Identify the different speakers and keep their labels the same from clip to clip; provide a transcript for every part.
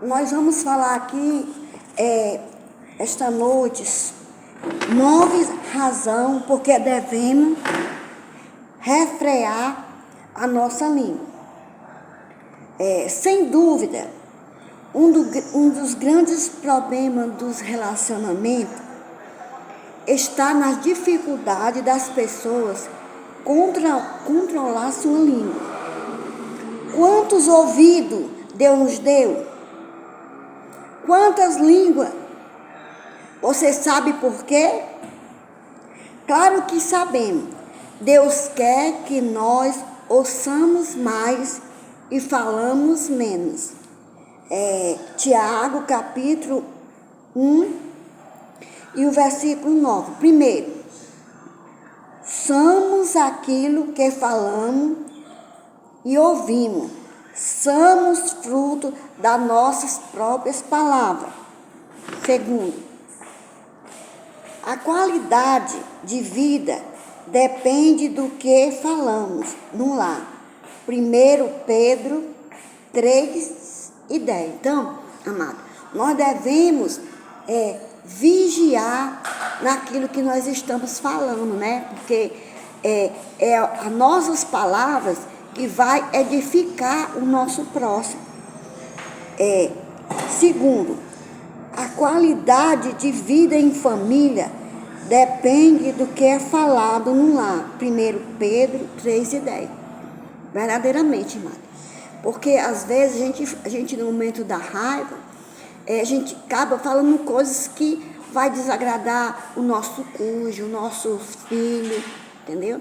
Speaker 1: Nós vamos falar aqui, esta noite, 9 razões porque devemos refrear a nossa língua. Sem dúvida, um dos grandes problemas dos relacionamentos está nas dificuldades das pessoas controlar sua língua. Quantos ouvidos Deus nos deu? Quantas línguas? Você sabe por quê? Claro que sabemos. Deus quer que nós ouçamos mais e falamos menos. Tiago, capítulo 1 e o versículo 9. Primeiro, somos aquilo que falamos e ouvimos. Somos fruto das nossas próprias palavras. Segundo, a qualidade de vida depende do que falamos no lar. 1 Pedro 3:10. Então, amado, nós devemos vigiar naquilo que nós estamos falando, né? Porque as nossas palavras que vai edificar o nosso próximo. Segundo, a qualidade de vida em família depende do que é falado no lar. 1 Pedro 3:10. Verdadeiramente, irmã. Porque às vezes a gente no momento da raiva, a gente acaba falando coisas que vai desagradar o nosso cônjuge, o nosso filho, entendeu?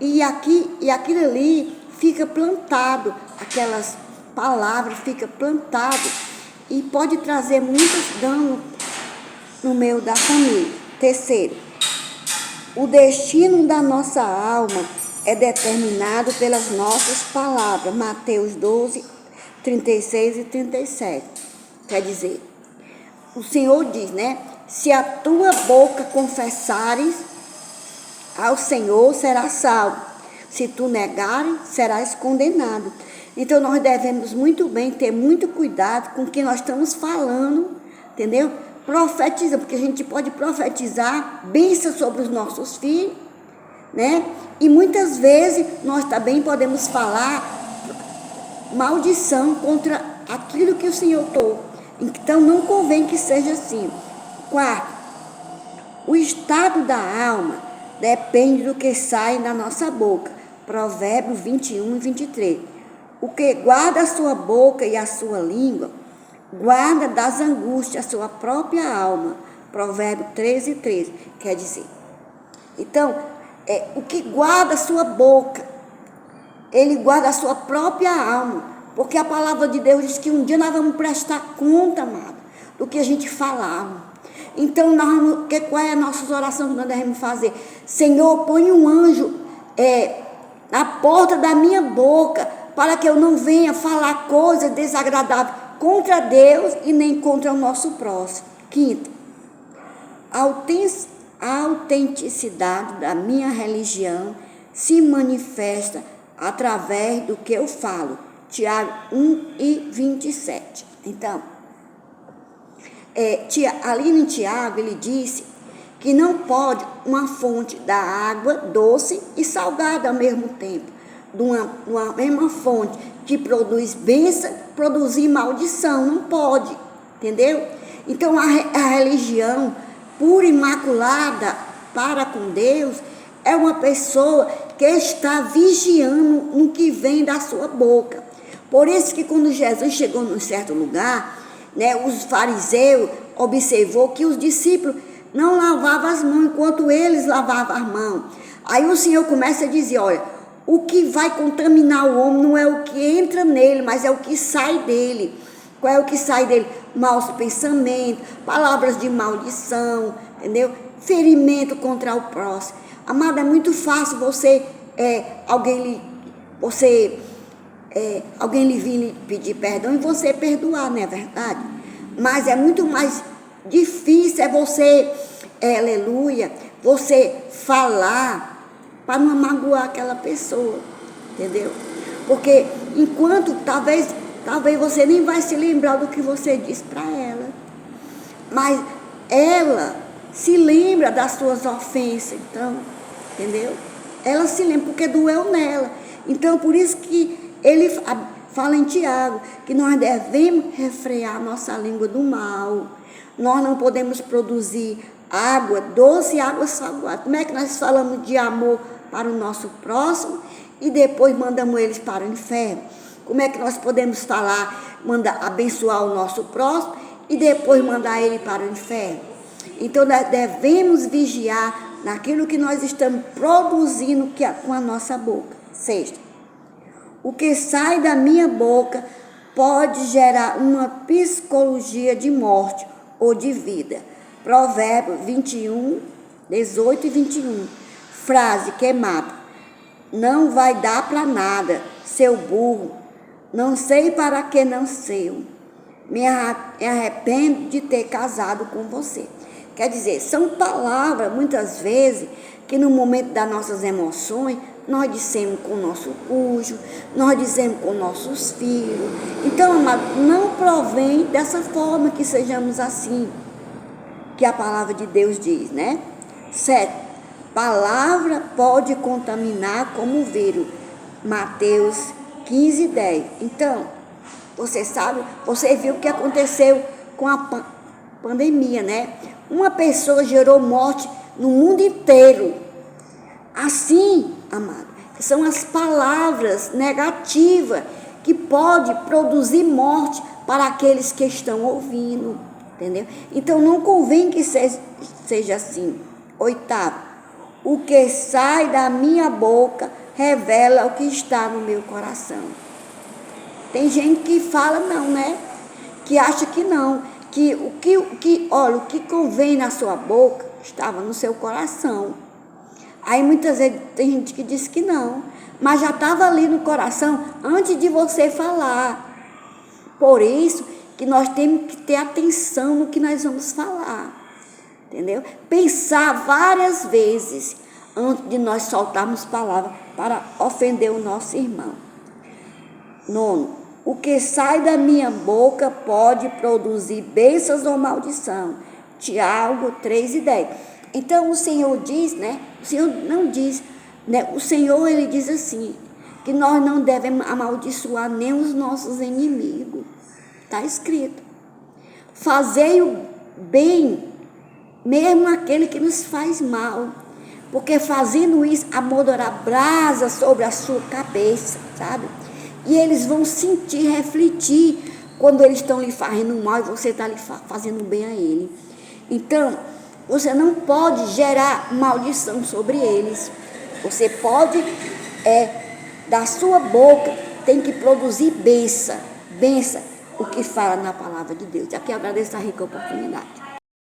Speaker 1: E aquilo ali fica plantado, aquelas palavras ficam plantadas e pode trazer muitos danos no meio da família. Terceiro, o destino da nossa alma é determinado pelas nossas palavras. Mateus 12, 36 e 37. Quer dizer, o Senhor diz, né? Se a tua boca confessares ao Senhor, serás salvo. Se tu negares, serás condenado. Então, nós devemos muito bem ter muito cuidado com o que nós estamos falando, entendeu? Profetiza, porque a gente pode profetizar bênção sobre os nossos filhos, né? E muitas vezes nós também podemos falar maldição contra aquilo que o Senhor tornou. Então, não convém que seja assim. Quarto, o estado da alma depende do que sai da nossa boca. Provérbios 21 e 23. O que guarda a sua boca e a sua língua, guarda das angústias a sua própria alma. Provérbios 13 e 13. Quer dizer, então, o que guarda a sua boca, ele guarda a sua própria alma. Porque a palavra de Deus diz que um dia nós vamos prestar conta, amado, do que a gente falava. Então, qual é a nossa oração que nós devemos fazer? Senhor, põe um anjo na porta da minha boca, para que eu não venha falar coisas desagradáveis contra Deus e nem contra o nosso próximo. Quinto, a autenticidade da minha religião se manifesta através do que eu falo. Tiago 1 e 27. Então, ali em Tiago, ele disse que não pode uma fonte da água doce e salgada ao mesmo tempo. De uma mesma fonte que produz bênção, produzir maldição. Não pode, entendeu? Então, a religião pura e imaculada para com Deus é uma pessoa que está vigiando no que vem da sua boca. Por isso que quando Jesus chegou num certo lugar, né, os fariseus observou que os discípulos não lavavam as mãos enquanto eles lavavam as mãos. Aí o Senhor começa a dizer, olha, o que vai contaminar o homem não é o que entra nele, mas é o que sai dele. Qual é o que sai dele? Maus pensamentos, palavras de maldição, entendeu? Ferimento contra o próximo. Amado, é muito fácil alguém lhe vir lhe pedir perdão e você perdoar, não é verdade? Mas é muito mais difícil você, aleluia, você falar para não magoar aquela pessoa, entendeu? Porque enquanto talvez Talvez você nem vai se lembrar do que você disse para ela. Mas ela se lembra das suas ofensas, então, entendeu? Ela se lembra porque doeu nela. Então, por isso que ele fala em Tiago, que nós devemos refrear nossa língua do mal. Nós não podemos produzir água doce e água salgada. Como é que nós falamos de amor para o nosso próximo e depois mandamos eles para o inferno? Como é que nós podemos falar, mandar abençoar o nosso próximo e depois mandar ele para o inferno? Então, nós devemos vigiar naquilo que nós estamos produzindo com a nossa boca. Sexta, o que sai da minha boca pode gerar uma psicologia de morte ou de vida. Provérbios 21, 18 e 21. Frase que mata. Não vai dar para nada, seu burro. Não sei para que não sei. Me arrependo de ter casado com você. Quer dizer, são palavras, muitas vezes, que no momento das nossas emoções, nós dissemos com o nosso cônjuge, nós dizemos com nossos filhos. Então, amado, não provém dessa forma que sejamos assim, que a palavra de Deus diz, né? 7. Palavra pode contaminar como vírus. Mateus 15, 10. Então, você sabe, você viu o que aconteceu com a pandemia, né? Uma pessoa gerou morte no mundo inteiro. Assim, amado, são as palavras negativas que podem produzir morte para aqueles que estão ouvindo, entendeu? Então, não convém que seja assim. 8. O que sai da minha boca revela o que está no meu coração. Tem gente que fala não, né? Que acha que não. Que o que convém na sua boca estava no seu coração. Aí muitas vezes tem gente que diz que não, mas já estava ali no coração antes de você falar. Por isso que nós temos que ter atenção no que nós vamos falar, entendeu? Pensar várias vezes antes de nós soltarmos palavras para ofender o nosso irmão. 9. O que sai da minha boca pode produzir bênçãos ou maldição. Tiago 3 e 10. Então, o Senhor diz, né? O Senhor não diz, né? O Senhor, ele diz assim, que nós não devemos amaldiçoar nem os nossos inimigos. Está escrito. Fazei o bem, mesmo aquele que nos faz mal. Porque fazendo isso, amoldará brasa sobre a sua cabeça, sabe? E eles vão sentir, refletir, quando eles estão lhe fazendo mal e você está lhe fazendo bem a ele. Então, você não pode gerar maldição sobre eles. Você pode, da sua boca, tem que produzir bênção, o que fala na palavra de Deus. Aqui eu agradeço a rica oportunidade.